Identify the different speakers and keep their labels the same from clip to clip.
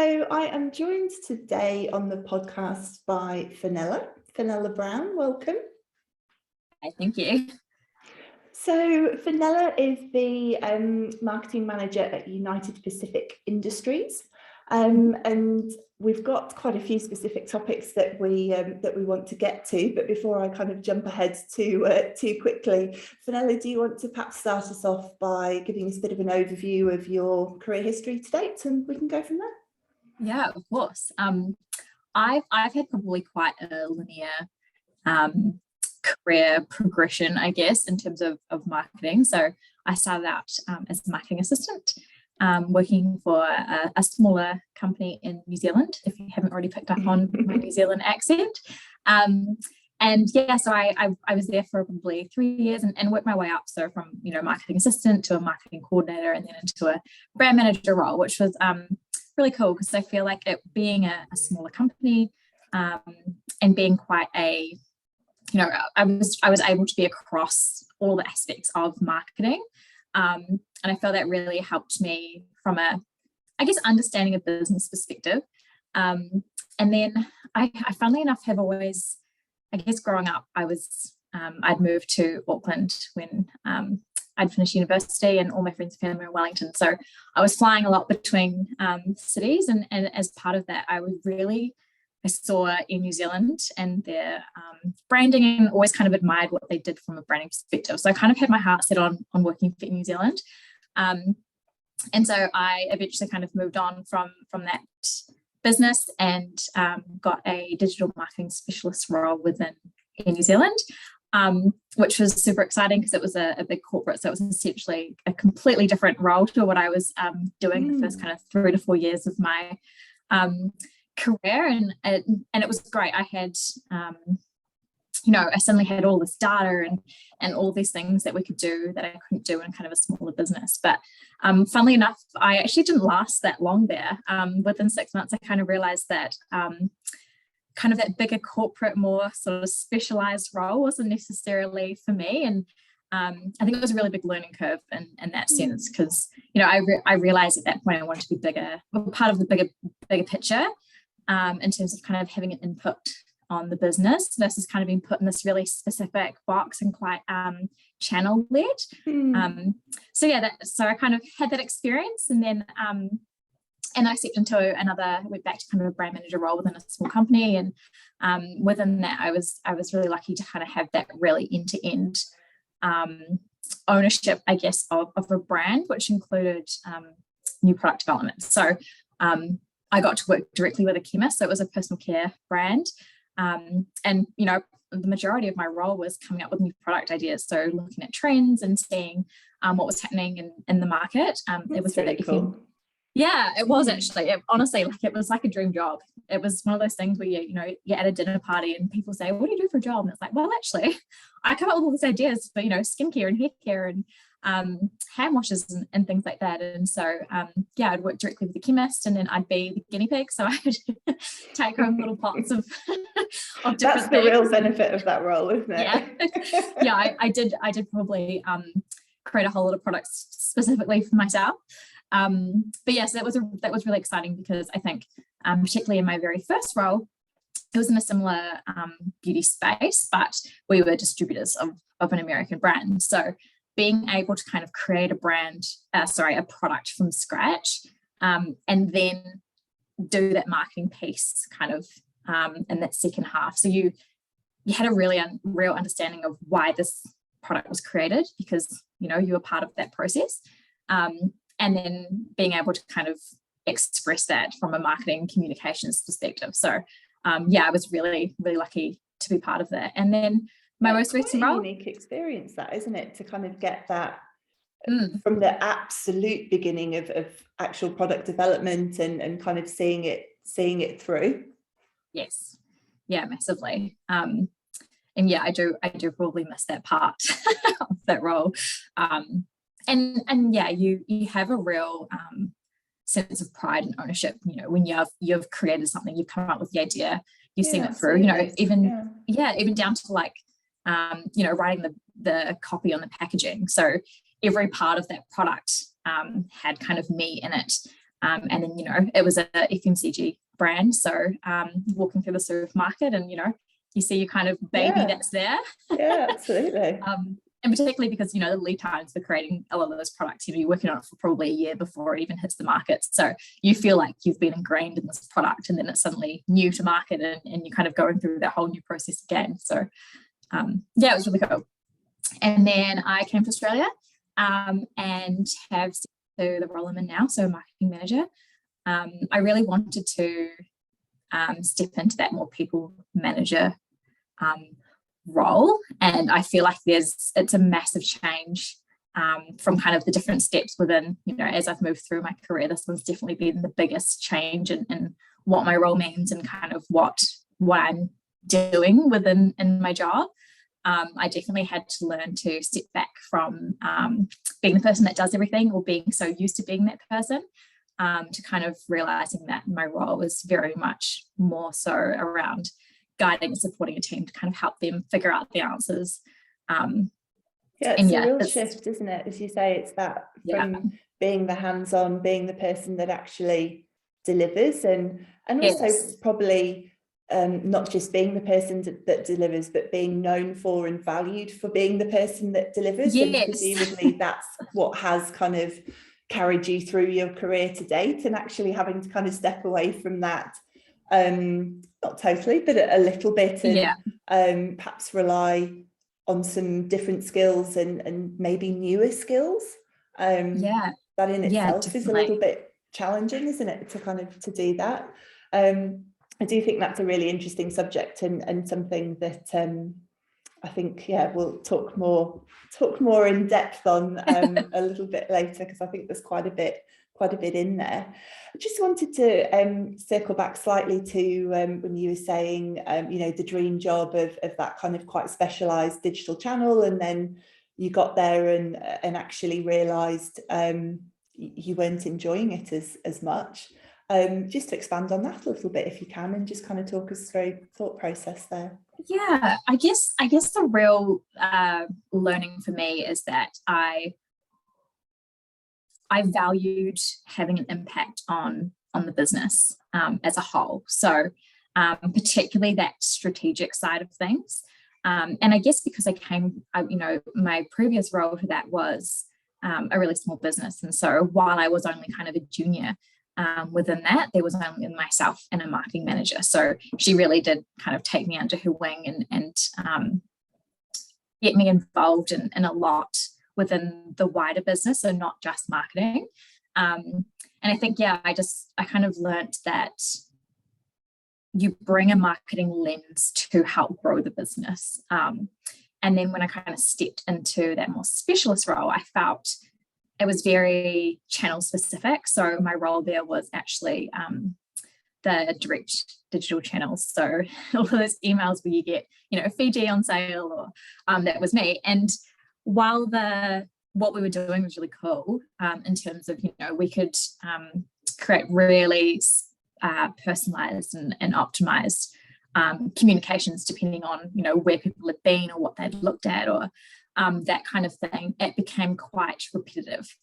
Speaker 1: So I am joined today on the podcast by Fenella Brown. Welcome.
Speaker 2: Hi, thank you.
Speaker 1: So Fenella is the marketing manager at United Pacific Industries, and we've got quite a few specific topics that we want to get to. But before I kind of jump ahead too quickly, Fenella, do you want to perhaps start us off by giving us a bit of an overview of your career history to date, and we can go from there?
Speaker 2: Yeah, of course. I've had probably quite a linear career progression, I guess, in terms of marketing. So I started out as a marketing assistant, working for a smaller company in New Zealand, if you haven't already picked up on my New Zealand accent. And yeah, so I was there for probably 3 years and worked my way up. So from, marketing assistant to a marketing coordinator and then into a brand manager role, which was really cool because I feel like it being a smaller company and being quite a, I was able to be across all the aspects of marketing. And I felt that really helped me from understanding a business perspective. And then I funnily enough have always, I guess growing up, I'd moved to Auckland when I'd finished university, and all my friends and family were in Wellington. So I was flying a lot between cities, and as part of that, I saw in New Zealand and their branding, and always kind of admired what they did from a branding perspective. So I kind of had my heart set on working for New Zealand. And so I eventually kind of moved on from that business and got a digital marketing specialist role within New Zealand, which was super exciting because it was a big corporate. So it was essentially a completely different role to what I was doing the first kind of 3 to 4 years of my career. And it was great. I had, I suddenly had all this data and all these things that we could do that I couldn't do in kind of a smaller business. But funnily enough, I actually didn't last that long there. Within 6 months, I kind of realized that kind of that bigger corporate, more sort of specialized role wasn't necessarily for me. And I think it was a really big learning curve in that sense, because, I realized at that point I wanted to be bigger, part of the bigger picture in terms of kind of having an input on the business versus kind of being put in this really specific box and quite channel led. So I kind of had that experience, and then and I stepped into went back to kind of a brand manager role within a small company. And within that, I was really lucky to kind of have that really end-to-end ownership, I guess, of a brand, which included new product development. So I got to work directly with a chemist. So it was a personal care brand. And, the majority of my role was coming up with new product ideas. So looking at trends and seeing what was happening in the market. It was really cool. Yeah, it was actually. Honestly, it was like a dream job. It was one of those things where you're at a dinner party and people say, "What do you do for a job?" And it's like, well, actually, I come up with all these ideas for skincare and hair care and hand washes and things like that. And so I'd work directly with the chemist, and then I'd be the guinea pig. So I'd take home little pots of different
Speaker 1: That's the
Speaker 2: things.
Speaker 1: real benefit of that role, isn't
Speaker 2: it? Yeah, I did probably create a whole lot of products specifically for myself. But yes, that was really exciting because I think particularly in my very first role, it was in a similar beauty space, but we were distributors of an American brand. So being able to kind of create a product from scratch, and then do that marketing piece kind of in that second half. So you had a really real understanding of why this product was created, because you were part of that process. And then being able to kind of express that from a marketing communications perspective. So I was really, really lucky to be part of that. And then my most recent role,
Speaker 1: unique experience, that, isn't it, to kind of get that from the absolute beginning of actual product development and kind of seeing it through.
Speaker 2: Yes, yeah, massively. And I do probably miss that part of that role. And you have a real sense of pride and ownership, when you've created something, you've come up with the idea, you've seen it through, even down to like writing the copy on the packaging. So every part of that product had kind of me in it. And then, it was a FMCG brand. So walking through the supermarket and, you see your kind of baby that's there.
Speaker 1: Yeah, absolutely.
Speaker 2: And particularly because, the lead times for creating a lot of those products, you're working on it for probably a year before it even hits the market. So you feel like you've been ingrained in this product and then it's suddenly new to market and you're kind of going through that whole new process again. So it was really cool. And then I came to Australia and have to the role I'm in now, so marketing manager. I really wanted to step into that more people manager role, and I feel like it's a massive change from kind of the different steps within, as I've moved through my career. This one's definitely been the biggest change in what my role means and kind of what I'm doing in my job. I definitely had to learn to step back from being the person that does everything or being so used to being that person, to kind of realizing that my role is very much more so around guiding and supporting a team to kind of help them figure out the answers.
Speaker 1: It's a real shift, isn't it? As you say, it's that from being the hands-on, being the person that actually delivers, and also probably not just being the person that delivers, but being known for and valued for being the person that delivers. And presumably that's what has kind of carried you through your career to date, and actually having to kind of step away from that, not totally, but a little bit, and perhaps rely on some different skills and maybe newer skills. That in itself is a little bit challenging, isn't it, to do that. I do think that's a really interesting subject and something that I think we'll talk more in depth on a little bit later, because I think there's quite a bit in there. I just wanted to circle back slightly to when you were saying the dream job of that kind of quite specialised digital channel, and then you got there and actually realised you weren't enjoying it as much. Just to expand on that a little bit, if you can, and just kind of talk us through thought process there.
Speaker 2: I guess the real learning for me is that I valued having an impact on the business as a whole. So particularly that strategic side of things. And I guess because my previous role to that was a really small business. And so while I was only kind of a junior, within that, there was only myself and a marketing manager. So she really did kind of take me under her wing and get me involved in a lot within the wider business, so not just marketing. And I think, I kind of learnt that you bring a marketing lens to help grow the business. And then when I kind of stepped into that more specialist role, I felt it was very channel specific. So my role there was actually the direct digital channels. So all of those emails where you get, Fiji on sale, or that was me. And while what we were doing was really cool, in terms of, we could create really personalized and optimized communications depending on, where people had been or what they'd looked at, or that kind of thing, it became quite repetitive.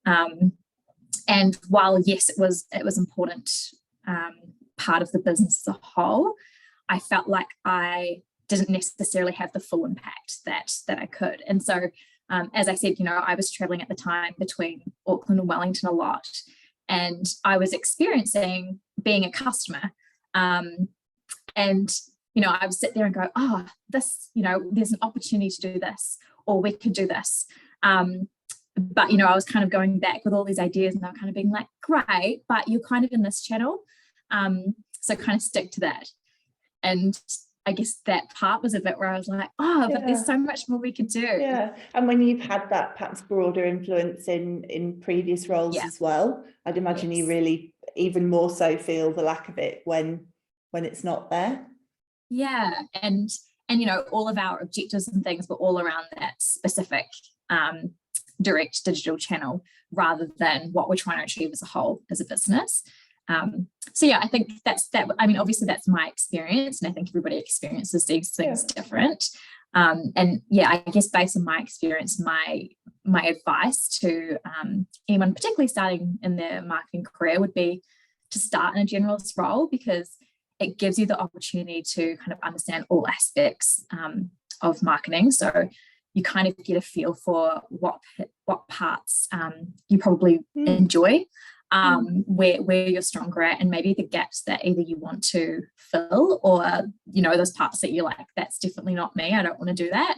Speaker 2: And while, yes, it was important part of the business as a whole, I felt like I didn't necessarily have the full impact that I could. And so, as I said, I was traveling at the time between Auckland and Wellington a lot, and I was experiencing being a customer. And I would sit there and go, oh, this, there's an opportunity to do this, or we could do this. But, I was kind of going back with all these ideas, and they were kind of being like, great, but you're kind of in this channel. So kind of stick to that. And I guess that part was a bit where I was like, but there's so much more we could do.
Speaker 1: Yeah. And when you've had that perhaps broader influence in previous roles as well, I'd imagine you really even more so feel the lack of it when it's not there.
Speaker 2: Yeah. And all of our objectives and things were all around that specific direct digital channel, rather than what we're trying to achieve as a whole as a business. I think that's that. I mean, obviously that's my experience, and I think everybody experiences these things different. And yeah, I guess based on my experience, my advice to anyone particularly starting in their marketing career would be to start in a generalist role, because it gives you the opportunity to kind of understand all aspects of marketing. So you kind of get a feel for what parts you probably enjoy, where you're stronger at, and maybe the gaps that either you want to fill, or those parts that you're like, that's definitely not me, I don't want to do that.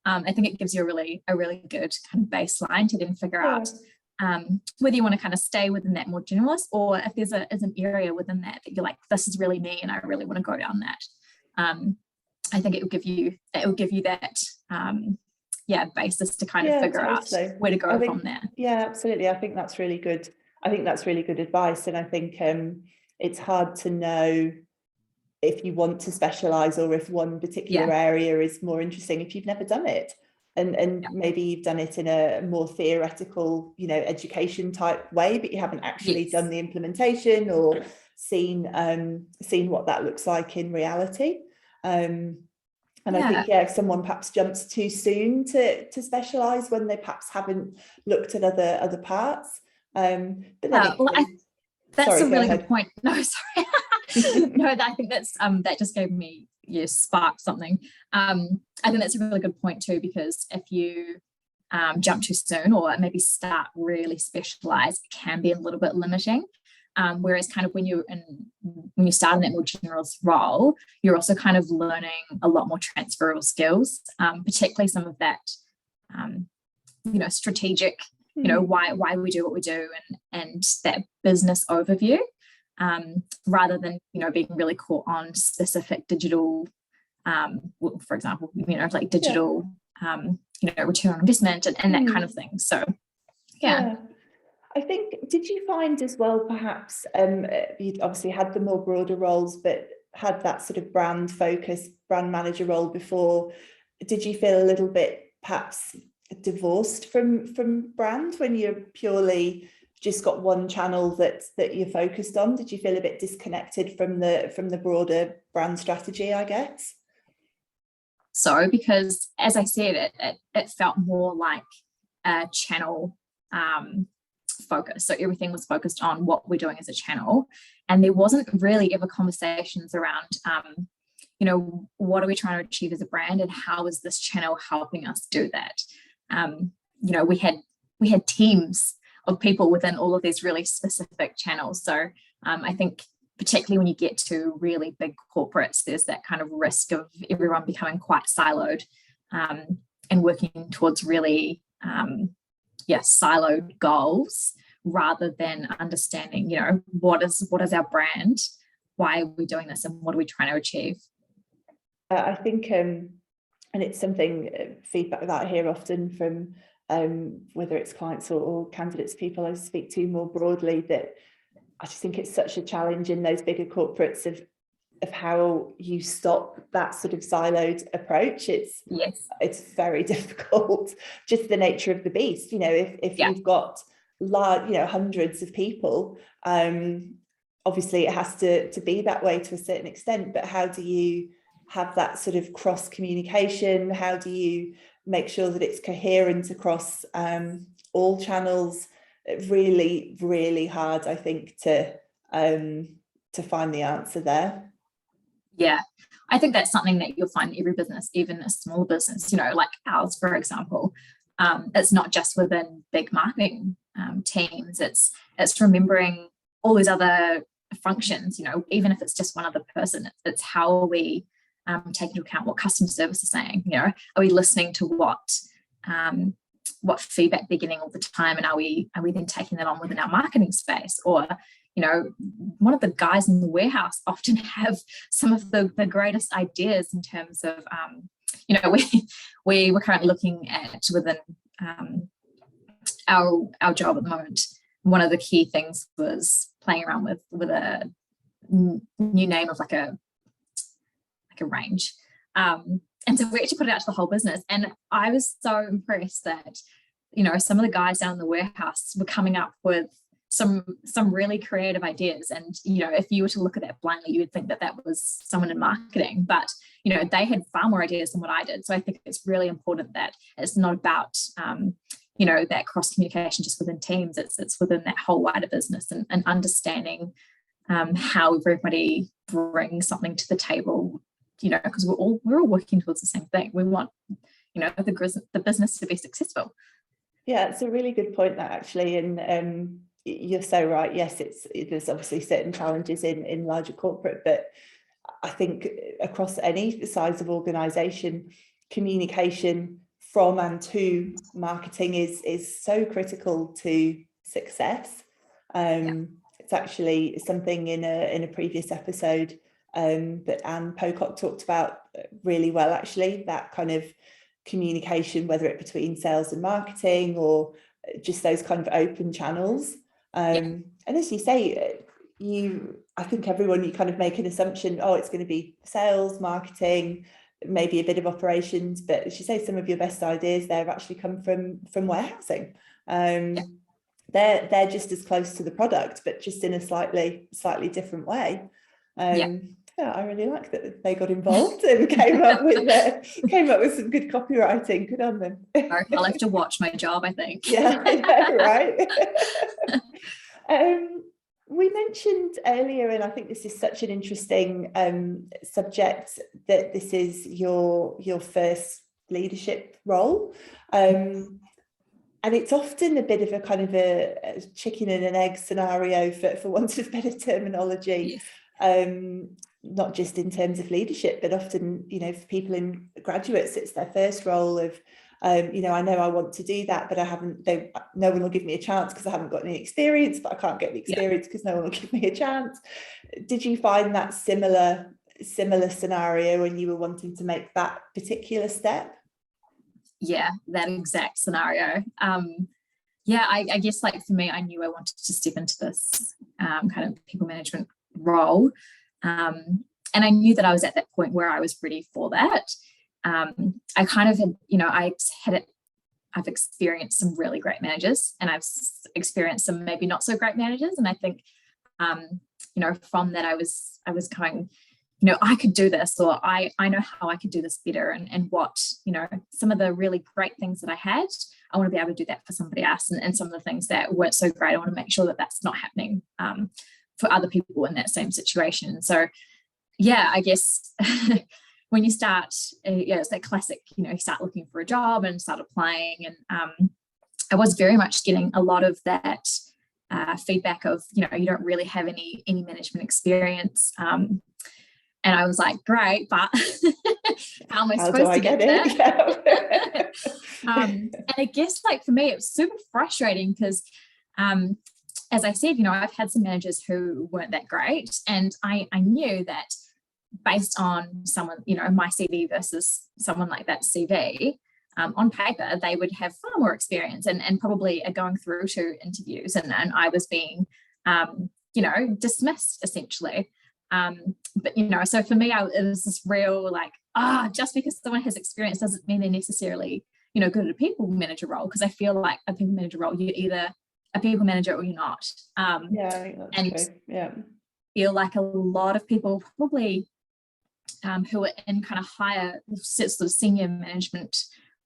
Speaker 2: I think it gives you a really good kind of baseline to then figure out whether you want to kind of stay within that more generalist, or if there's an area within that you're like, this is really me and I really want to go down that. I think it will give you that basis to kind of figure out where to go from there.
Speaker 1: Yeah, absolutely. I think that's really good. I think that's really good advice. And I think it's hard to know if you want to specialize, or if one particular area is more interesting if you've never done it. And maybe you've done it in a more theoretical, education type way, but you haven't actually done the implementation or seen what that looks like in reality. And I think, if someone perhaps jumps too soon to specialise when they perhaps haven't looked at other parts. But then
Speaker 2: that's a really good point. No, sorry. No, I think that's that just gave me sparked something. I think that's a really good point too, because if you jump too soon, or maybe start really specialised, it can be a little bit limiting. Whereas kind of when you start in that more generalist role, you're also kind of learning a lot more transferable skills, particularly some of that, strategic, why we do what we do, and that business overview, rather than, being really caught on specific digital, for example, like digital, return on investment and that kind of thing. So, yeah.
Speaker 1: I think, did you find as well, perhaps, you'd obviously had the more broader roles, but had that sort of brand focus, brand manager role before. Did you feel a little bit perhaps divorced from brand when you're purely just got one channel that you're focused on? Did you feel a bit disconnected from the broader brand strategy, I guess?
Speaker 2: So, because as I said, it felt more like a channel focus. So everything was focused on what we're doing as a channel, and there wasn't really ever conversations around what are we trying to achieve as a brand, and how is this channel helping us do that. We had teams of people within all of these really specific channels. So I think particularly when you get to really big corporates, there's that kind of risk of everyone becoming quite siloed, and working towards really siloed goals, rather than understanding, what is our brand, why are we doing this, and what are we trying to achieve.
Speaker 1: I think, and it's something, feedback that I hear often from whether it's clients or candidates, people I speak to more broadly, that I just think it's such a challenge in those bigger corporates of how you stop that sort of siloed approach. It's very difficult, just the nature of the beast. If you've got hundreds of people, obviously it has to be that way to a certain extent, but how do you have that sort of cross communication? How do you make sure that it's coherent across all channels? Really, really hard, I think, to find the answer there.
Speaker 2: Yeah, I think that's something that you'll find in every business, even a small business, like ours, for example. It's not just within big marketing teams. It's remembering all these other functions, even if it's just one other person. It's how are we take into account what customer service is saying? Are we listening to what feedback they're getting all the time, and are we then taking that on within our marketing space? Or one of the guys in the warehouse often have some of the greatest ideas in terms of, we were currently looking at within our job at the moment. One of the key things was playing around with a new name of like a range. And so we actually put it out to the whole business. And I was so impressed that, some of the guys down in the warehouse were coming up with some really creative ideas. And, if you were to look at that blindly, you would think that was someone in marketing. But, they had far more ideas than what I did. So I think it's really important that it's not about that cross communication just within teams. It's within that whole wider business, and understanding how everybody brings something to the table, because we're all working towards the same thing. We want the business to be successful.
Speaker 1: Yeah, it's a really good point, that actually, and you're so right. Yes, there's obviously certain challenges in larger corporate, but I think across any size of organisation, communication from and to marketing is so critical to success. It's actually something in a previous episode that Anne Pocock talked about really well, actually, that kind of communication, whether it between sales and marketing or just those kind of open channels. And as you say, I think everyone, you kind of make an assumption, it's going to be sales, marketing, maybe a bit of operations, but as you say, some of your best ideas there actually come from warehousing. They're just as close to the product, but just in a slightly different way. I really like that they got involved and came up with some good copywriting. Good on them.
Speaker 2: I'll have to watch my job, I think.
Speaker 1: Yeah, right. We mentioned earlier, and I think this is such an interesting subject, that this is your first leadership role. And it's often a bit of a kind of a chicken and an egg scenario, for want of better terminology.
Speaker 2: Yes.
Speaker 1: Not just in terms of leadership, but often, for people in graduates, it's their first role of, I know I want to do that, but no one will give me a chance because I haven't got any experience, but I can't get the experience because no one will give me a chance. Did you find that similar scenario when you were wanting to make that particular step?
Speaker 2: Yeah, that exact scenario. I guess, like, for me, I knew I wanted to step into this kind of people management role. And I knew that I was at that point where I was ready for that. I kind of had, I've experienced some really great managers, and I've experienced some maybe not so great managers. And I think, from that, I was going, I could do this, or I know how I could do this better, and what, some of the really great things that I had, I want to be able to do that for somebody else. And some of the things that weren't so great, I want to make sure that that's not happening for other people in that same situation. So I guess when you start, it's that classic, you start looking for a job and start applying. And I was very much getting a lot of that feedback of, you don't really have any management experience. And I was like, great, but how am I supposed to get that? And I guess, like, for me, it was super frustrating because, as I said, I've had some managers who weren't that great. And I knew that based on someone, my CV versus someone like that CV, on paper, they would have far more experience and probably are going through to interviews. And I was being, dismissed, essentially. But, so for me, it was this real, like, just because someone has experience doesn't mean they're necessarily, good at a people manager role. Because I feel like a people manager role, you're either a people manager or you're not.
Speaker 1: I think that's true. Yeah.
Speaker 2: Feel like a lot of people probably who are in kind of higher sort of senior management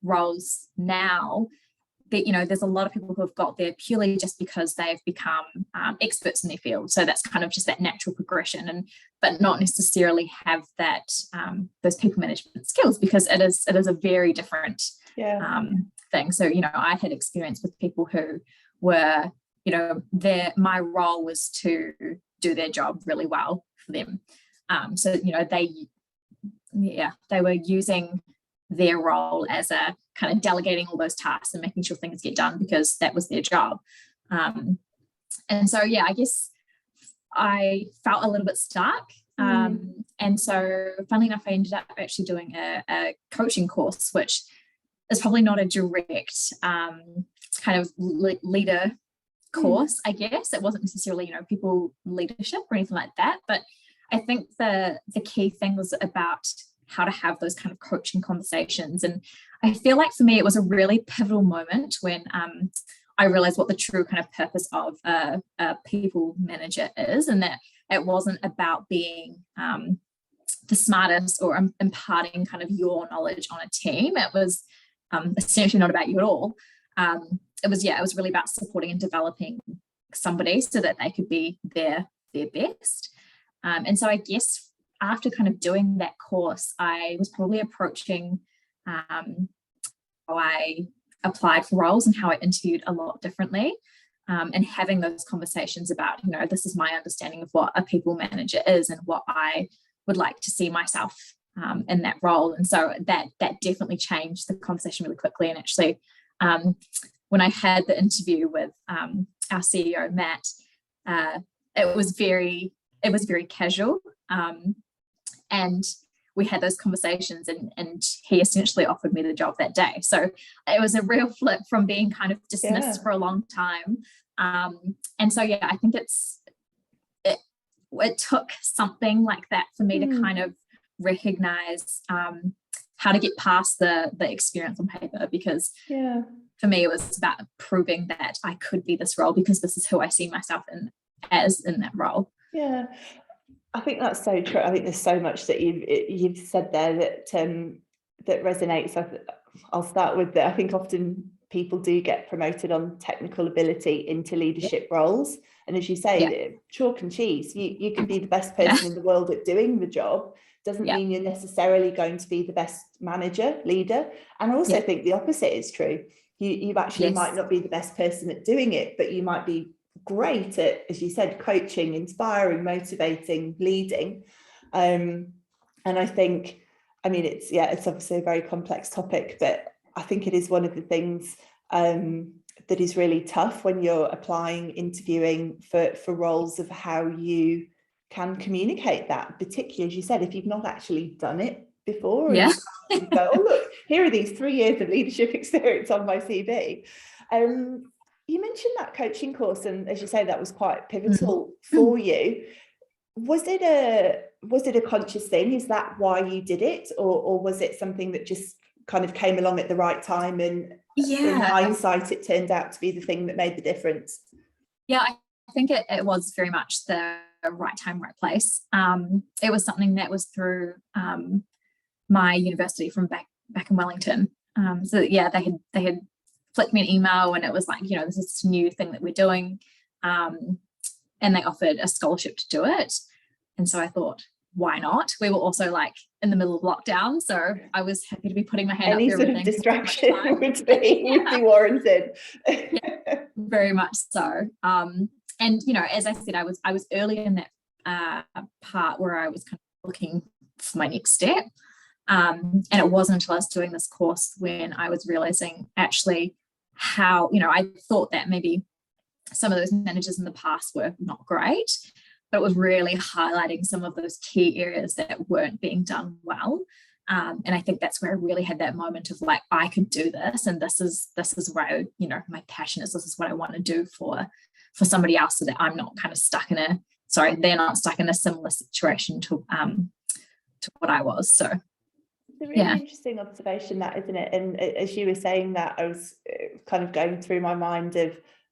Speaker 2: roles now, that there's a lot of people who have got there purely just because they've become experts in their field. So that's kind of just that natural progression, but not necessarily have that those people management skills, because it is a very different thing. So I had experience with people who were, my role was to do their job really well for them. So they were using their role as a kind of delegating all those tasks and making sure things get done because that was their job. And so, I guess I felt a little bit stuck. And so, funnily enough, I ended up actually doing a coaching course, which is probably not a direct kind of leader course, I guess. It wasn't necessarily, people leadership or anything like that. But I think the key thing was about how to have those kind of coaching conversations. And I feel like for me, it was a really pivotal moment when I realized what the true kind of purpose of a people manager is, and that it wasn't about being, the smartest or imparting kind of your knowledge on a team. It was essentially not about you at all. It was really about supporting and developing somebody so that they could be their best. And so I guess after kind of doing that course, I was probably approaching how I applied for roles and how I interviewed a lot differently, and having those conversations about, this is my understanding of what a people manager is and what I would like to see myself in that role. And so that definitely changed the conversation really quickly. And actually, when I had the interview with our CEO, Matt, it was very casual. And we had those conversations, and he essentially offered me the job that day. So it was a real flip from being kind of dismissed for a long time. And so, I think it took something like that for me to kind of recognize how to get past the experience on paper, because for me it was about proving that I could be this role because this is who I see myself in that role.
Speaker 1: I think that's so true. I think there's so much that you've said there that resonates. I'll start with that. I think often people do get promoted on technical ability into leadership roles, and as you say, chalk and cheese. You can be the best person in the world at doing the job. Doesn't mean you're necessarily going to be the best manager, leader. And I also think the opposite is true. You actually might not be the best person at doing it, but you might be great at, as you said, coaching, inspiring, motivating, leading. And I think, it's obviously a very complex topic, but I think it is one of the things that is really tough when you're applying, interviewing for roles, of how you can communicate that, particularly, as you said, if you've not actually done it before. And you go, oh, look, here are these 3 years of leadership experience on my CV. You mentioned that coaching course, and as you say, that was quite pivotal for you. Was it a conscious thing? Is that why you did it, or was it something that just kind of came along at the right time, and in hindsight it turned out to be the thing that made the difference?
Speaker 2: I think it was very much the right time, right place. It was something that was through my university from back in Wellington. They had flicked me an email, and it was like, this is this new thing that we're doing, and they offered a scholarship to do it. And so I thought, why not? We were also like in the middle of lockdown, so I was happy to be putting my hand up. Any
Speaker 1: sort of distraction would be warranted.
Speaker 2: Very much so. And as I said, I was early in that part where I was kind of looking for my next step. And it wasn't until I was doing this course when I was realizing actually how, I thought that maybe some of those managers in the past were not great, but it was really highlighting some of those key areas that weren't being done well. And I think that's where I really had that moment of like, I could do this, and this is where my passion is. This is what I want to do for somebody else, so that I'm not kind of stuck in they're not stuck in a similar situation to what I was. So
Speaker 1: it's a really interesting observation, that, isn't it? And as you were saying that, I was kind of going through my mind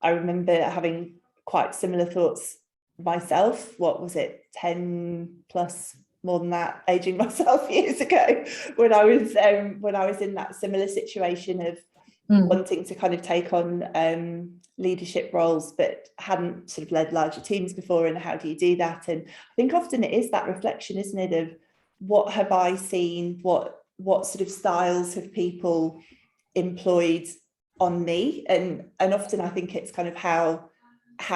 Speaker 1: I remember having quite similar thoughts myself. What was it, 10 plus, more than that, aging myself years ago, when I was in that similar situation of wanting to kind of take on leadership roles, but hadn't sort of led larger teams before, and how do you do that? And I think often it is that reflection, isn't it, of what have I seen, what sort of styles have people employed on me, and often I think it's kind of how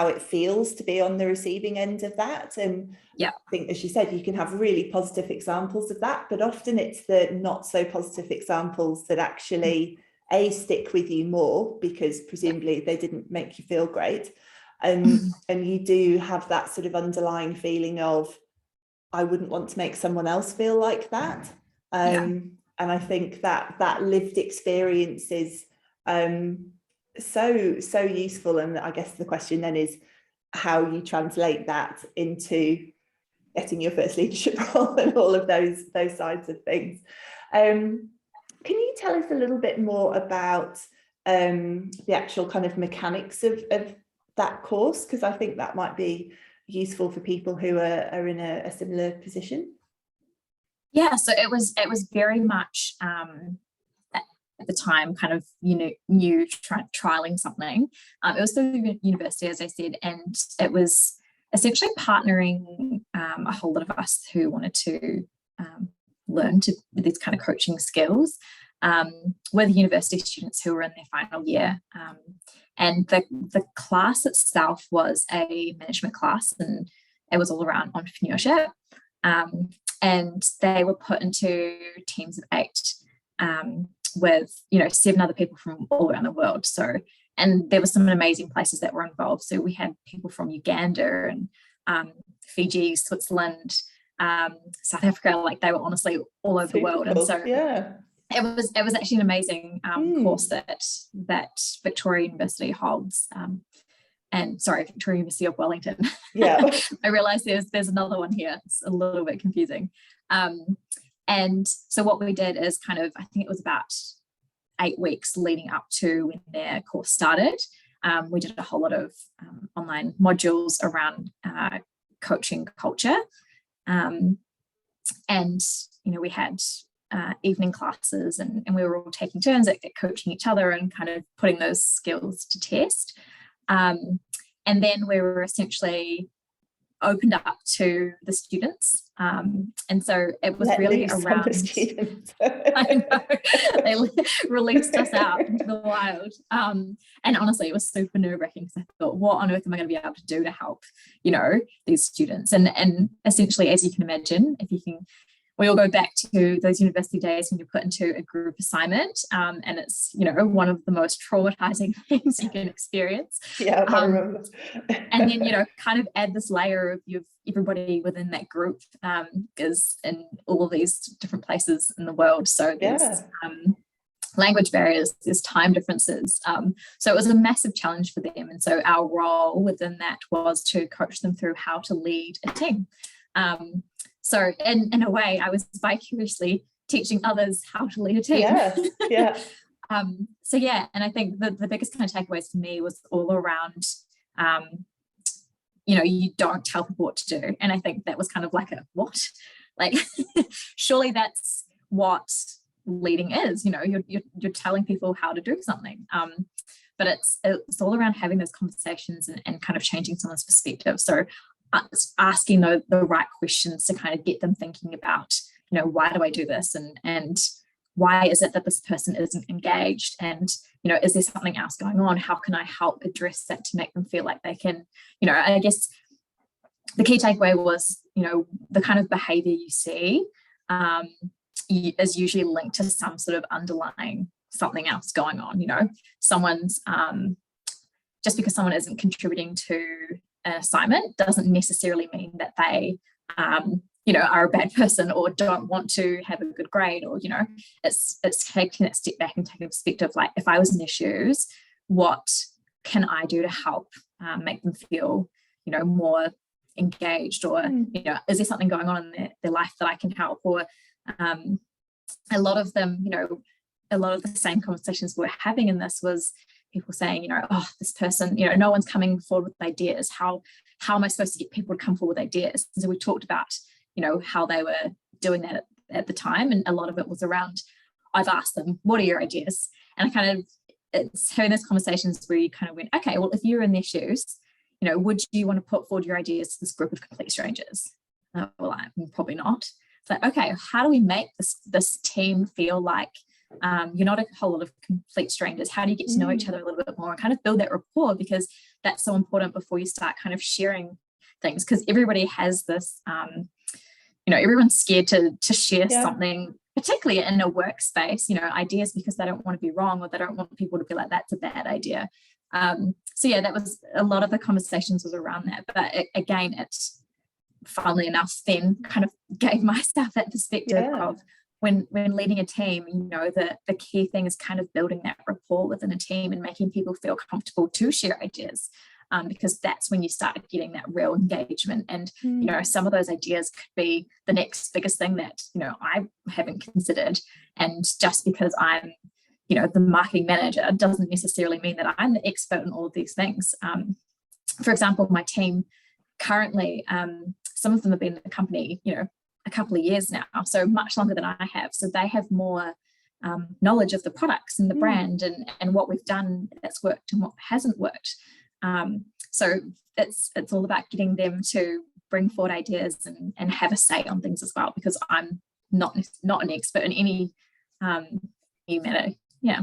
Speaker 1: it feels to be on the receiving end of that. And I think, as you said, you can have really positive examples of that, but often it's the not so positive examples that actually stick with you more, because presumably they didn't make you feel great, and you do have that sort of underlying feeling of, I wouldn't want to make someone else feel like that. And I think that lived experience is so useful. And I guess the question then is how you translate that into getting your first leadership role and all of those sides of things. Can you tell us a little bit more about the actual kind of mechanics of that course? Because I think that might be useful for people who are in a similar position.
Speaker 2: Yeah, so it was very much at the time kind of new trialing something. It was through the university, as I said, and it was essentially partnering a whole lot of us who wanted to learn these kind of coaching skills with university students who were in their final year. And the class itself was a management class, and it was all around entrepreneurship. And they were put into teams of 8 with 7 other people from all around the world. So, and there were some amazing places that were involved. So we had people from Uganda and Fiji, Switzerland, South Africa. Like, they were honestly all over the world. And so
Speaker 1: yeah,
Speaker 2: it was actually an amazing course that Victoria University holds. And sorry, Victoria University of Wellington.
Speaker 1: Yeah.
Speaker 2: I realize there's another one here. It's a little bit confusing. And so what we did is kind of, I think it was about 8 weeks leading up to when their course started. We did a whole lot of online modules around coaching culture. And, we had evening classes, and we were all taking turns at coaching each other and kind of putting those skills to test. And then we were essentially opened up to the students. And so it was really around
Speaker 1: the students.
Speaker 2: I know, they released us out into the wild. And honestly, it was super nerve-wracking because I thought, what on earth am I going to be able to do to help, these students? And essentially, as you can imagine, we all go back to those university days when you're put into a group assignment, and it's one of the most traumatizing things you can experience.
Speaker 1: Yeah, I remember.
Speaker 2: And then kind of add this layer of everybody within that group is in all of these different places in the world. So there's language barriers, there's time differences. So it was a massive challenge for them. And so our role within that was to coach them through how to lead a team. So in a way, I was vicariously teaching others how to lead a team.
Speaker 1: Yeah.
Speaker 2: So yeah, and I think the biggest kind of takeaways for me was all around, you don't tell people what to do. And I think that was kind of like what? Like, surely that's what leading is, you're telling people how to do something. But it's all around having those conversations and kind of changing someone's perspective. So asking the right questions to kind of get them thinking about, why do I do this? And why is it that this person isn't engaged? And, is there something else going on? How can I help address that to make them feel like they can, I guess the key takeaway was, the kind of behavior you see is usually linked to some sort of underlying something else going on. Someone's, just because someone isn't contributing to an assignment doesn't necessarily mean that they are a bad person or don't want to have a good grade, or it's taking that step back and taking a perspective, like, if I was in their shoes, what can I do to help make them feel more engaged, or is there something going on in their life that I can help? Or a lot of them, a lot of the same conversations we're having in this was people saying, this person, no one's coming forward with ideas. How am I supposed to get people to come forward with ideas? And so we talked about, how they were doing that at the time. And a lot of it was around, I've asked them, what are your ideas? And I kind of, it's having those conversations where you kind of went, okay, well, if you're in their shoes, would you want to put forward your ideas to this group of complete strangers? Well, probably not. It's like, okay, how do we make this team feel like you're not a whole lot of complete strangers? How do you get to know each other a little bit more and kind of build that rapport? Because that's so important before you start kind of sharing things, because everybody has this, everyone's scared to share something, particularly in a workspace, ideas, because they don't want to be wrong, or they don't want people to be like, that's a bad idea. So yeah, that was a lot of the conversations was around that. But again, it's funnily enough then kind of gave myself that perspective of when leading a team, the key thing is kind of building that rapport within a team and making people feel comfortable to share ideas, because that's when you start getting that real engagement. And, some of those ideas could be the next biggest thing that, I haven't considered. And just because I'm, the marketing manager doesn't necessarily mean that I'm the expert in all of these things. For example, my team currently, some of them have been in the company, a couple of years now, so much longer than I have. So they have more knowledge of the products and the brand and what we've done that's worked and what hasn't worked. So it's all about getting them to bring forward ideas and have a say on things as well, because I'm not an expert in any matter. Yeah,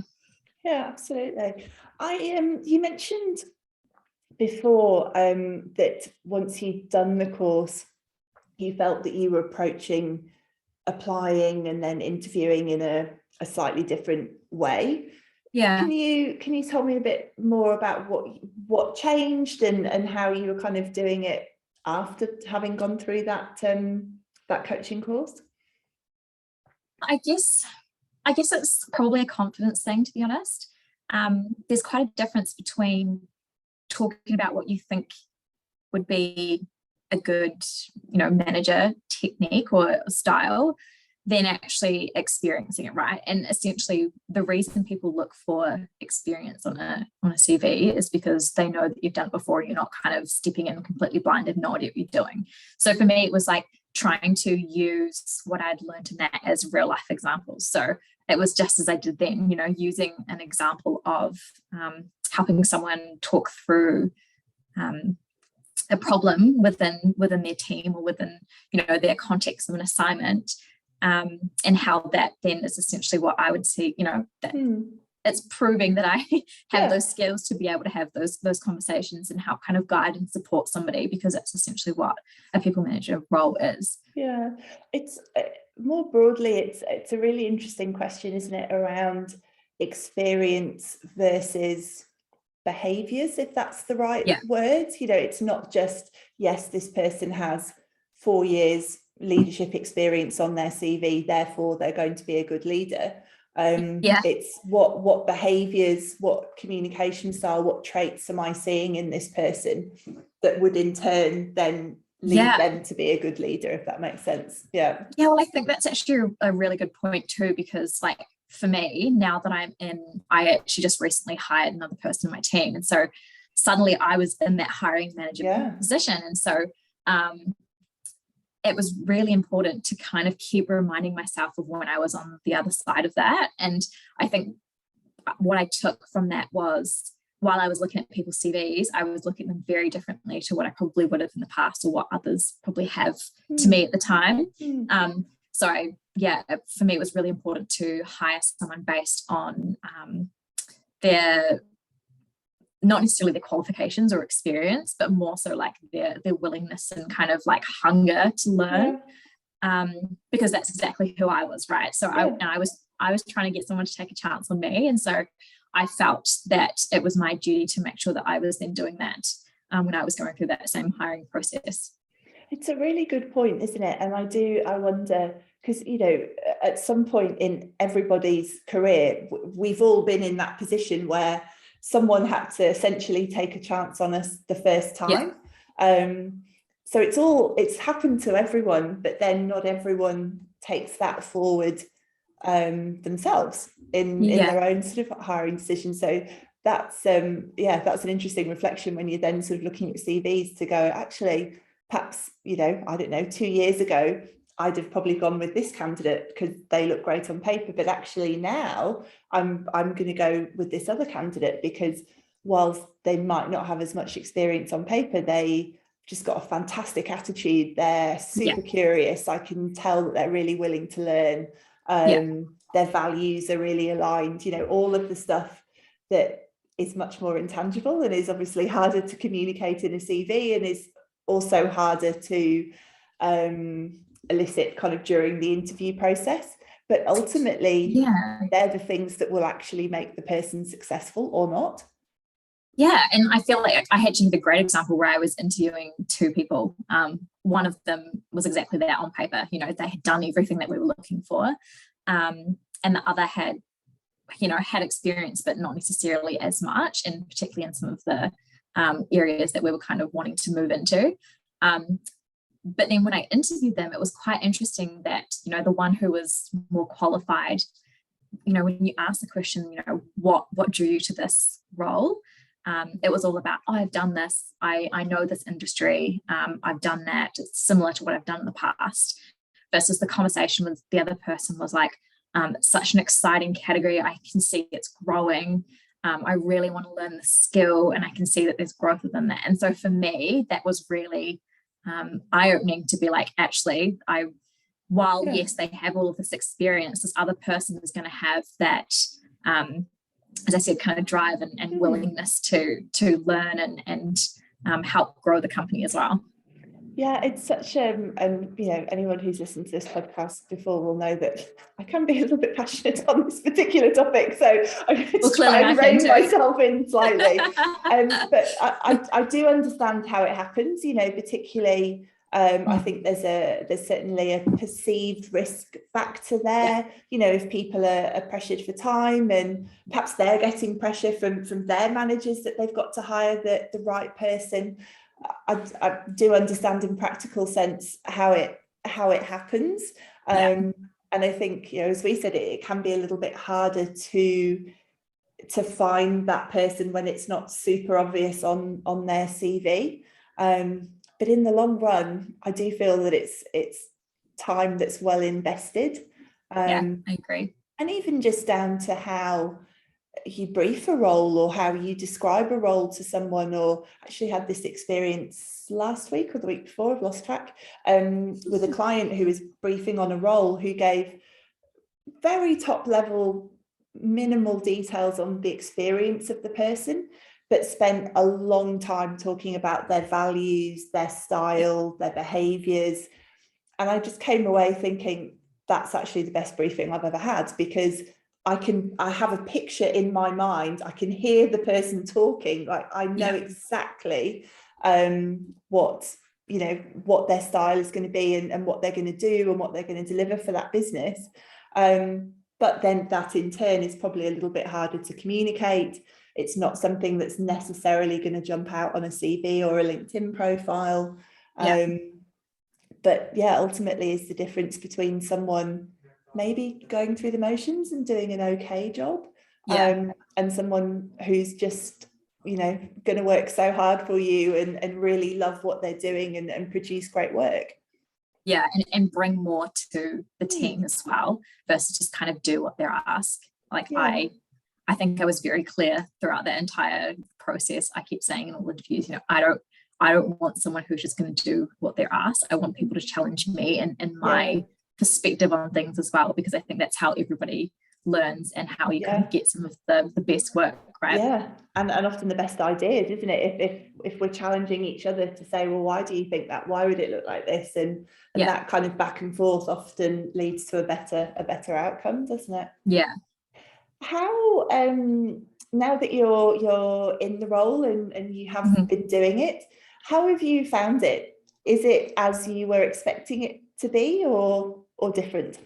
Speaker 1: absolutely. You mentioned before that once you'd done the course, you felt that you were approaching applying and then interviewing in a slightly different way.
Speaker 2: Yeah.
Speaker 1: Can you tell me a bit more about what changed and how you were kind of doing it after having gone through that coaching course?
Speaker 2: I guess it's probably a confidence thing, to be honest. There's quite a difference between talking about what you think would be a good, manager technique or style, than actually experiencing it, right? And essentially the reason people look for experience on a CV is because they know that you've done it before and you're not kind of stepping in completely blind and no idea what you're doing. So for me, it was like trying to use what I'd learned in that as real life examples. So it was just as I did then, using an example of helping someone talk through a problem within their team or within, their context of an assignment. And how that then is essentially what I would see, that it's proving that I have those skills to be able to have those conversations and help kind of guide and support somebody, because that's essentially what a people manager role is.
Speaker 1: Yeah, it's more broadly, it's a really interesting question, isn't it, around experience versus behaviors, if that's the right word. It's not just, yes, this person has 4 years leadership experience on their CV, therefore they're going to be a good leader. It's what behaviors, what communication style, what traits am I seeing in this person that would in turn then lead them to be a good leader, if that makes sense. Well,
Speaker 2: I think that's actually a really good point too, because like for me, now that I actually just recently hired another person in my team, and so suddenly I was in that hiring manager position, and so it was really important to kind of keep reminding myself of when I was on the other side of that. And I think what I took from that was, while I was looking at people's CVs, I was looking at them very differently to what I probably would have in the past, or what others probably have to me at the time. For me, it was really important to hire someone based on their, not necessarily their qualifications or experience, but more so like their willingness and kind of like hunger to learn, because that's exactly who I was, right? So I was trying to get someone to take a chance on me, and so I felt that it was my duty to make sure that I was then doing that when I was going through that same hiring process.
Speaker 1: It's a really good point, isn't it? And I wonder, because at some point in everybody's career, we've all been in that position where someone had to essentially take a chance on us the first time. So it's happened to everyone, but then not everyone takes that forward themselves in their own sort of hiring decision. So that's an interesting reflection when you're then sort of looking at CVs to go, actually, perhaps, I don't know, 2 years ago, I'd have probably gone with this candidate because they look great on paper, but actually now I'm going to go with this other candidate because whilst they might not have as much experience on paper, they just got a fantastic attitude. They're super curious. I can tell that they're really willing to learn. Their values are really aligned. All of the stuff that is much more intangible and is obviously harder to communicate in a CV and is also harder to elicit kind of during the interview process, but ultimately they're the things that will actually make the person successful or not.
Speaker 2: And I feel like I actually had a great example where I was interviewing 2 people. One of them was exactly that on paper, they had done everything that we were looking for, and the other had experience but not necessarily as much, and particularly in some of the areas that we were kind of wanting to move into. But then when I interviewed them, it was quite interesting that, the one who was more qualified, when you ask the question, what drew you to this role? It was all about, I've done this. I know this industry. I've done that. It's similar to what I've done in the past. versus the conversation with the other person was like, such an exciting category. I can see it's growing. I really want to learn the skill, and I can see that there's growth within that. And so for me, that was really eye-opening to be like, actually, while yes, they have all of this experience, this other person is going to have that, as I said, kind of drive and willingness to learn and help grow the company as well.
Speaker 1: Yeah, it's such anyone who's listened to this podcast before will know that I can be a little bit passionate on this particular topic, so I'm going to try and rein myself in slightly. But I do understand how it happens, particularly I think there's certainly a perceived risk factor there. If people are pressured for time, and perhaps they're getting pressure from their managers that they've got to hire the right person. I do understand in practical sense how it happens, and I think as we said, it can be a little bit harder to find that person when it's not super obvious on their CV, but in the long run I do feel that it's time that's well invested.
Speaker 2: I agree.
Speaker 1: And even just down to how you brief a role or how you describe a role to someone. Or actually had this experience last week or the week before, I've lost track, with a client who was briefing on a role who gave very top level minimal details on the experience of the person, but spent a long time talking about their values, their style, their behaviours. And I just came away thinking that's actually the best briefing I've ever had, because I have a picture in my mind. I can hear the person talking. Like I know exactly what their style is going to be and what they're going to do and what they're going to deliver for that business. But then that in turn is probably a little bit harder to communicate. It's not something that's necessarily going to jump out on a CV or a LinkedIn profile. But ultimately is the difference between someone maybe going through the motions and doing an okay job, and someone who's just going to work so hard for you and really love what they're doing and produce great work.
Speaker 2: And bring more to the team as well, versus just kind of do what they're asked. Like I think I was very clear throughout the entire process. I keep saying in all interviews, I don't want someone who's just going to do what they're asked. I want people to challenge me and my perspective on things as well, because I think that's how everybody learns and how you can get some of the best work, right?
Speaker 1: And often the best ideas, isn't it, if we're challenging each other to say, well, why do you think that, why would it look like this, and that kind of back and forth often leads to a better outcome, doesn't it? How now that you're in the role and you have been doing it, how have you found it? Is it as you were expecting it to be, or different?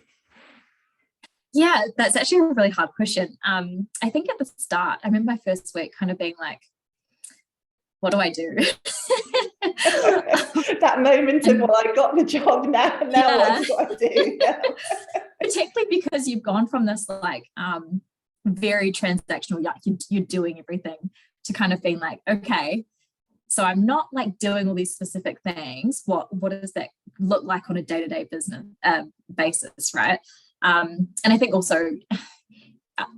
Speaker 2: Yeah, that's actually a really hard question. I think at the start, I remember my first week kind of being like, what do I do?
Speaker 1: That moment of, well, I got the job now what do I do?
Speaker 2: Particularly because you've gone from this like very transactional, you're doing everything, to kind of being like, okay, so I'm not like doing all these specific things. What does that look like on a day-to-day business basis, right? And I think also,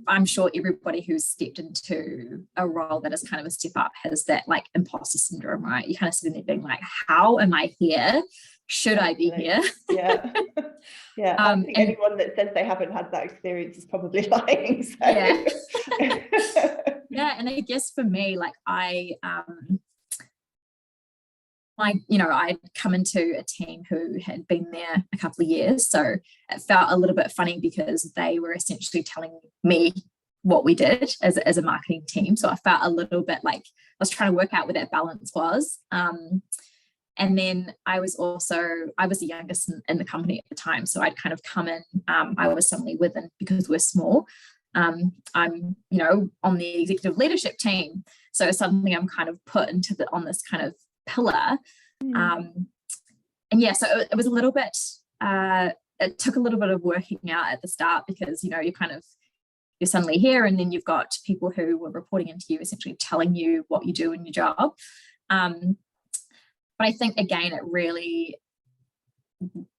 Speaker 2: I'm sure everybody who's stepped into a role that is kind of a step up has that like imposter syndrome, right? You kind of sitting there being like, how am I here? Should I be here?
Speaker 1: I think anyone that says they haven't had that experience is probably lying. So.
Speaker 2: And I guess for me, like I'd come into a team who had been there a couple of years, so it felt a little bit funny because they were essentially telling me what we did as a marketing team. So I felt a little bit like I was trying to work out where that balance was. And then I was the youngest in the company at the time, so I'd kind of come in. I was suddenly within, because we're small. I'm on the executive leadership team, so suddenly I'm kind of put on this kind of pillar. So it was a little bit it took a little bit of working out at the start, because you're suddenly here, and then you've got people who were reporting into you, essentially telling you what you do in your job. But I think again, it really,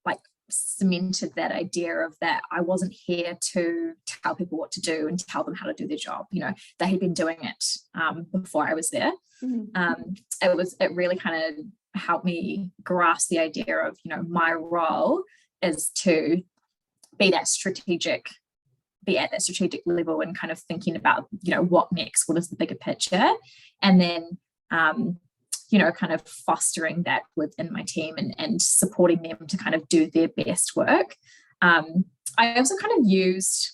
Speaker 2: like, cemented that idea of that I wasn't here to tell people what to do and tell them how to do their job. You know, they had been doing it before I was there. It really kind of helped me grasp the idea of, you know, my role is to be at that strategic level and kind of thinking about, you know, what next, what is the bigger picture, and then you know, kind of fostering that within my team and supporting them to kind of do their best work. I also kind of used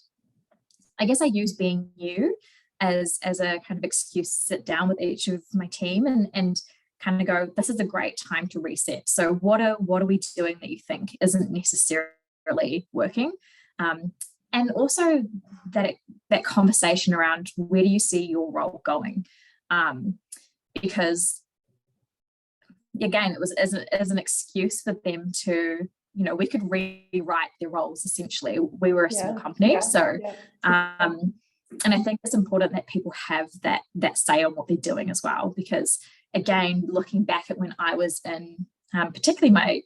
Speaker 2: being new as a kind of excuse to sit down with each of my team and kind of go, this is a great time to reset. So what are we doing that you think isn't necessarily working? And also that conversation around, where do you see your role going? Because again, it was as an excuse for them to, you know, we could rewrite their roles essentially. We were a small company. And I think it's important that people have that say on what they're doing as well, because again, looking back at when I was in particularly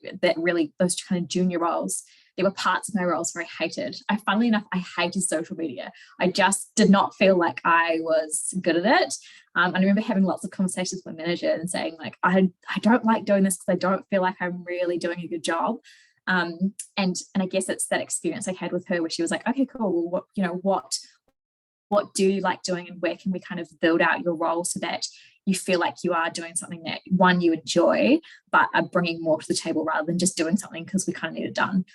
Speaker 2: those kind of junior roles, there were parts of my roles where I hated. Funnily enough, I hated social media. I just did not feel like I was good at it. I remember having lots of conversations with my manager and saying, like, I don't like doing this because I don't feel like I'm really doing a good job. And I guess it's that experience I had with her where she was like, okay, cool. Well, what do you like doing, and where can we kind of build out your role so that you feel like you are doing something that, one, you enjoy, but are bringing more to the table rather than just doing something because we kind of need it done.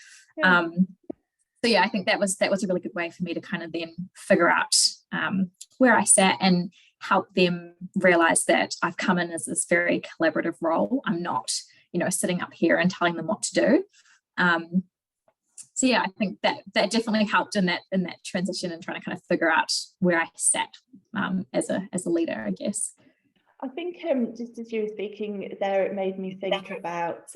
Speaker 2: So yeah, I think that was a really good way for me to kind of then figure out where I sat and help them realize that I've come in as this very collaborative role. I'm not, you know, sitting up here and telling them what to do. So yeah, I think that definitely helped in that transition and trying to kind of figure out where I sat as a leader, I guess.
Speaker 1: I think just as you were speaking there, it made me think about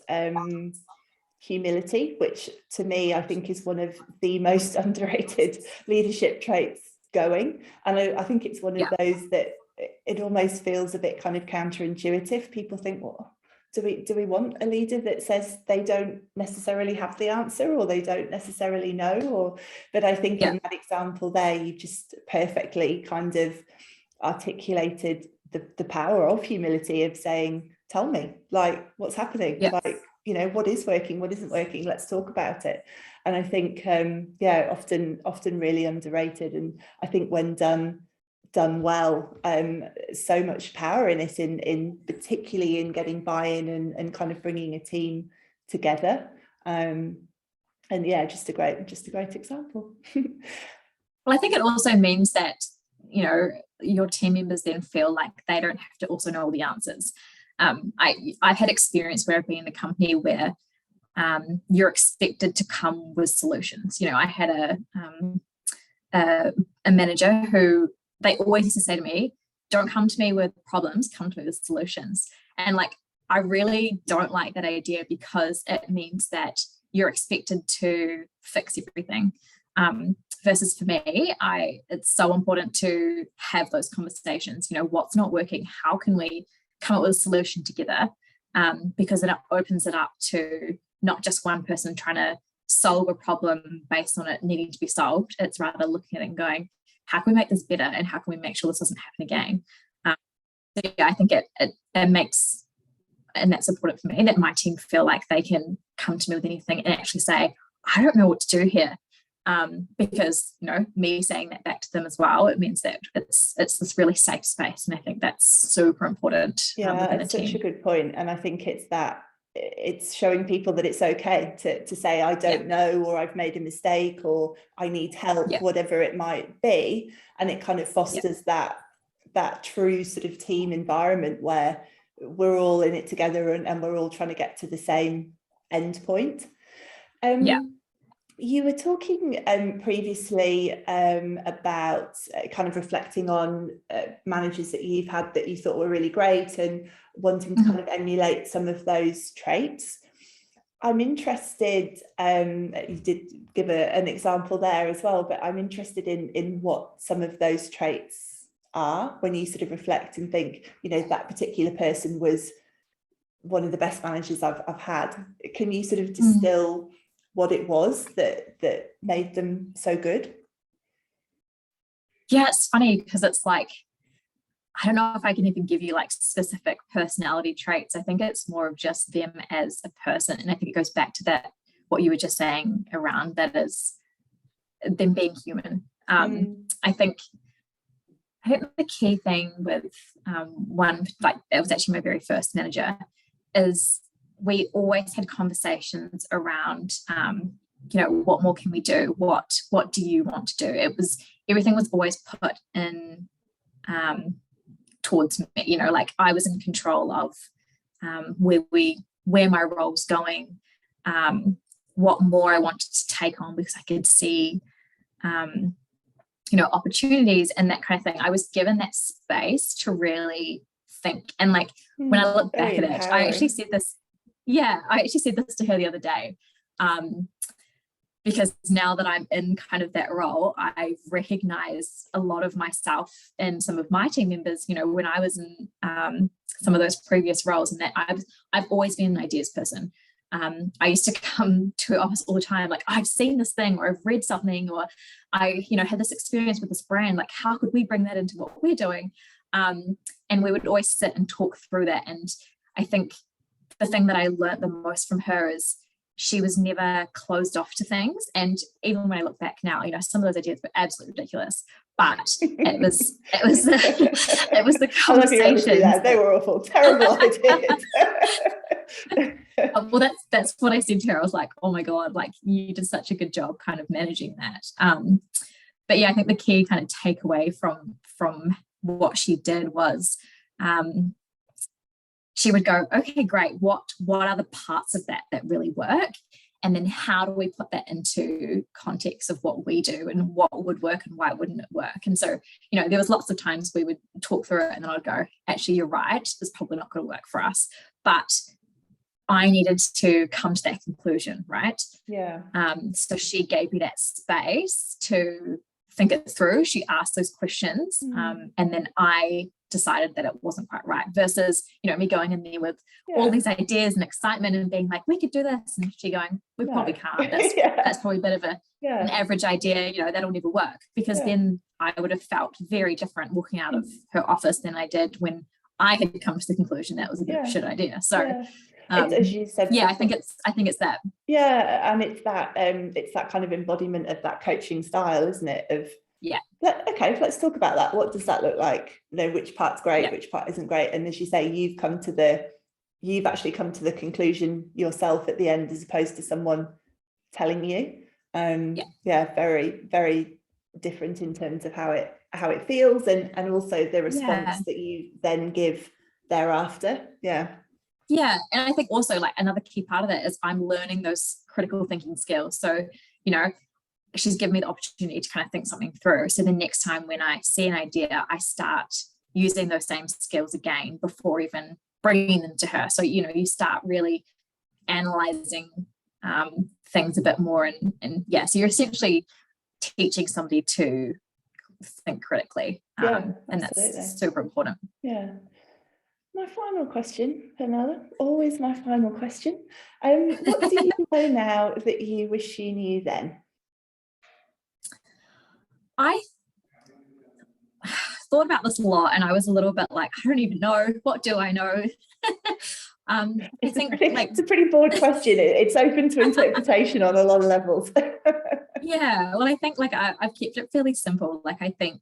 Speaker 1: humility, which to me I think is one of the most underrated leadership traits going. And I think it's one of those that it almost feels a bit kind of counterintuitive. People think, well, do we want a leader that says they don't necessarily have the answer, or they don't necessarily know? But I think in that example there, you just perfectly kind of articulated the power of humility, of saying, tell me, like, what's happening? Like, you know, what is working, what isn't working, let's talk about it. And I think often really underrated, and I think when done well, so much power in it, in particularly in getting buy-in and kind of bringing a team together. And yeah, just a great example.
Speaker 2: Well, I think it also means that, you know, your team members then feel like they don't have to also know all the answers. I've had experience where I've been in a company where you're expected to come with solutions. You know, I had a manager who, they always used to say to me, don't come to me with problems, come to me with solutions. And like, I really don't like that idea, because it means that you're expected to fix everything. Versus for me, it's so important to have those conversations. You know, what's not working? How can we come up with a solution together? Because then it opens it up to not just one person trying to solve a problem based on it needing to be solved. It's rather looking at it and going, how can we make this better, and how can we make sure this doesn't happen again? So yeah, I think it makes, and that's important for me, that my team feel like they can come to me with anything and actually say, I don't know what to do here. Because, you know, me saying that back to them as well, it means that it's this really safe space, and I think that's super important.
Speaker 1: Yeah, that's such a good point. And I think it's showing people that it's okay to say, I don't know, or I've made a mistake, or I need help, whatever it might be. And it kind of fosters that true sort of team environment where we're all in it together, and we're all trying to get to the same end point. You were talking previously about kind of reflecting on managers that you've had that you thought were really great, and wanting to kind of emulate some of those traits. I'm interested, you did give an example there as well, but I'm interested in what some of those traits are when you sort of reflect and think, you know, that particular person was one of the best managers I've had. Can you sort of distill what it was that made them so good?
Speaker 2: Yeah, it's funny because it's like, I don't know if I can even give you like specific personality traits. I think it's more of just them as a person. And I think it goes back to that, what you were just saying around that is them being human. I think the key thing with one, like it was actually my very first manager, is we always had conversations around, you know, what more can we do? What do you want to do? Everything was always put in towards me, you know, like I was in control of where my role was going, what more I wanted to take on, because I could see, you know, opportunities and that kind of thing. I was given that space to really think. And like when I look back at it, I actually said this to her the other day. Because now that I'm in kind of that role, I recognize a lot of myself and some of my team members, you know, when I was in some of those previous roles, and that I've always been an ideas person. I used to come to office all the time, like, I've seen this thing, or I've read something, or I, you know, had this experience with this brand, like, how could we bring that into what we're doing? And we would always sit and talk through that. And I think the thing that I learned the most from her is she was never closed off to things. And even when I look back now, you know, some of those ideas were absolutely ridiculous, but it was the conversation.
Speaker 1: They were awful, terrible ideas.
Speaker 2: Well, that's what I said to her. I was like, oh my God, like you did such a good job kind of managing that. But yeah, I think the key kind of takeaway from what she did was, she would go, okay, great. What are the parts of that really work? And then how do we put that into context of what we do and what would work and why wouldn't it work? And so, you know, there was lots of times we would talk through it and then I'd go, actually, you're right. It's probably not going to work for us. But I needed to come to that conclusion, right?
Speaker 1: Yeah.
Speaker 2: So she gave me that space to think it through. She asked those questions, and then I decided that it wasn't quite right, versus, you know, me going in there with all these ideas and excitement and being like, we could do this, and she going, we probably can't. That's probably a bit of an average idea, you know, that'll never work, because then I would have felt very different walking out of her office than I did when I had come to the conclusion that was a bit of a shit idea. So
Speaker 1: as you said,
Speaker 2: I think it's that.
Speaker 1: Yeah, and it's that kind of embodiment of that coaching style, isn't it? Of okay, let's talk about that. What does that look like? You know, which part's great, which part isn't great? And as you say, you've actually come to the conclusion yourself at the end, as opposed to someone telling you. Very, very different in terms of how it feels, and also the response that you then give thereafter.
Speaker 2: Yeah, and I think also, like, another key part of that is I'm learning those critical thinking skills. So, you know, she's given me the opportunity to kind of think something through. So the next time when I see an idea, I start using those same skills again before even bringing them to her. So, you know, you start really analyzing things a bit more. And so you're essentially teaching somebody to think critically. And that's super important.
Speaker 1: Yeah. My final question, Fenella, always my final question. What do you know now that you wish you knew then?
Speaker 2: I thought about this a lot, and I was a little bit like, I don't even know. What do I know?
Speaker 1: It's a pretty broad question. It's open to interpretation on a lot of levels.
Speaker 2: Yeah, well, I think like I've kept it fairly simple. Like I think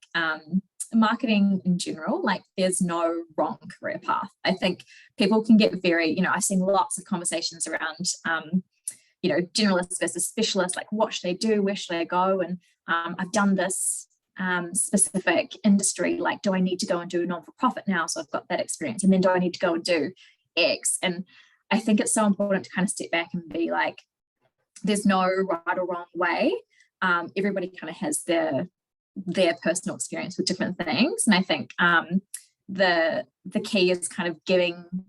Speaker 2: marketing in general, like there's no wrong career path. I think people can get very, you know, I've seen lots of conversations around, you know, generalists versus specialists, like what should they do, where should I go? And I've done this specific industry, like do I need to go and do a non-for-profit now? So I've got that experience, and then do I need to go and do X? And I think it's so important to kind of step back and be like, there's no right or wrong way. Everybody kind of has their personal experience with different things. And I think the key is kind of giving,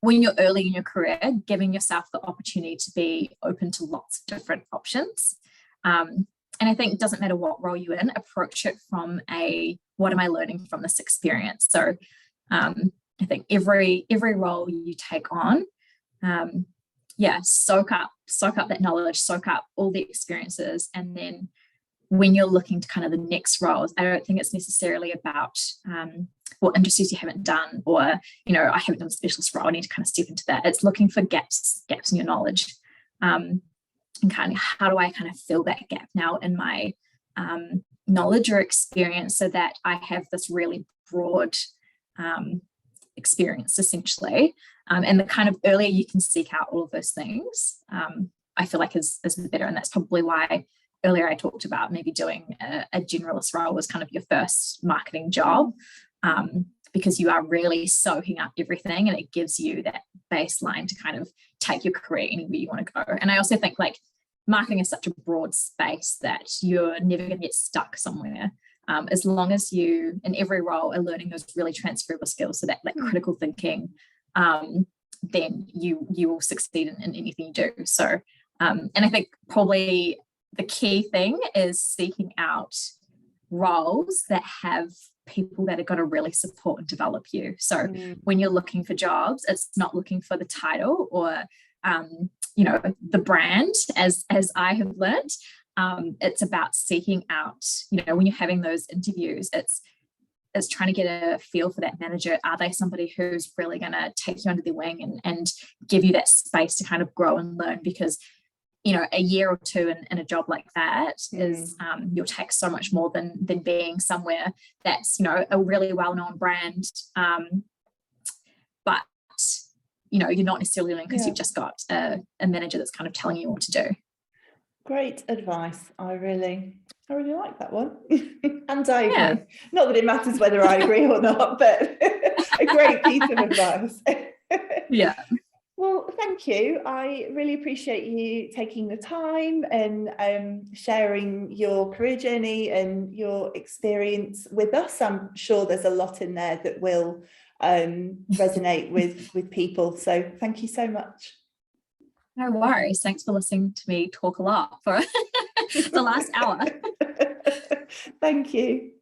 Speaker 2: when you're early in your career, giving yourself the opportunity to be open to lots of different options. And I think it doesn't matter what role you're in, approach it from what am I learning from this experience? So I think every role you take on, yeah, soak up that knowledge, soak up all the experiences, and then when you're looking to kind of the next roles, I don't think it's necessarily about what industries you haven't done, or, I haven't done a specialist role, I need to kind of step into that. It's looking for gaps in your knowledge, and kind of how do I kind of fill that gap now in my knowledge or experience, so that I have this really broad experience, essentially. And the kind of earlier you can seek out all of those things, I feel like is the better. And that's probably why earlier I talked about maybe doing a generalist role was kind of your first marketing job, because you are really soaking up everything, and it gives you that baseline to kind of take your career anywhere you want to go. And I also think like marketing is such a broad space that you're never going to get stuck somewhere. As long as you, in every role, are learning those really transferable skills, so that like critical thinking, then you will succeed in anything you do. So, and I think probably the key thing is seeking out roles that have people that are going to really support and develop you. So when you're looking for jobs, it's not looking for the title or the brand, as I have learned. It's about seeking out, when you're having those interviews, it's trying to get a feel for that manager. Are they somebody who's really going to take you under their wing and give you that space to kind of grow and learn? Because a year or two in a job like that is you'll take so much more than being somewhere that's a really well-known brand, but you're not necessarily learning because you've just got a manager that's kind of telling you what to do.
Speaker 1: Great advice. I really like that one. And I agree. Not that it matters whether I agree or not, but a great piece of advice.
Speaker 2: Yeah.
Speaker 1: Well, thank you. I really appreciate you taking the time and sharing your career journey and your experience with us. I'm sure there's a lot in there that will resonate with people. So thank you so much.
Speaker 2: No worries. Thanks for listening to me talk a lot for the last hour.
Speaker 1: Thank you.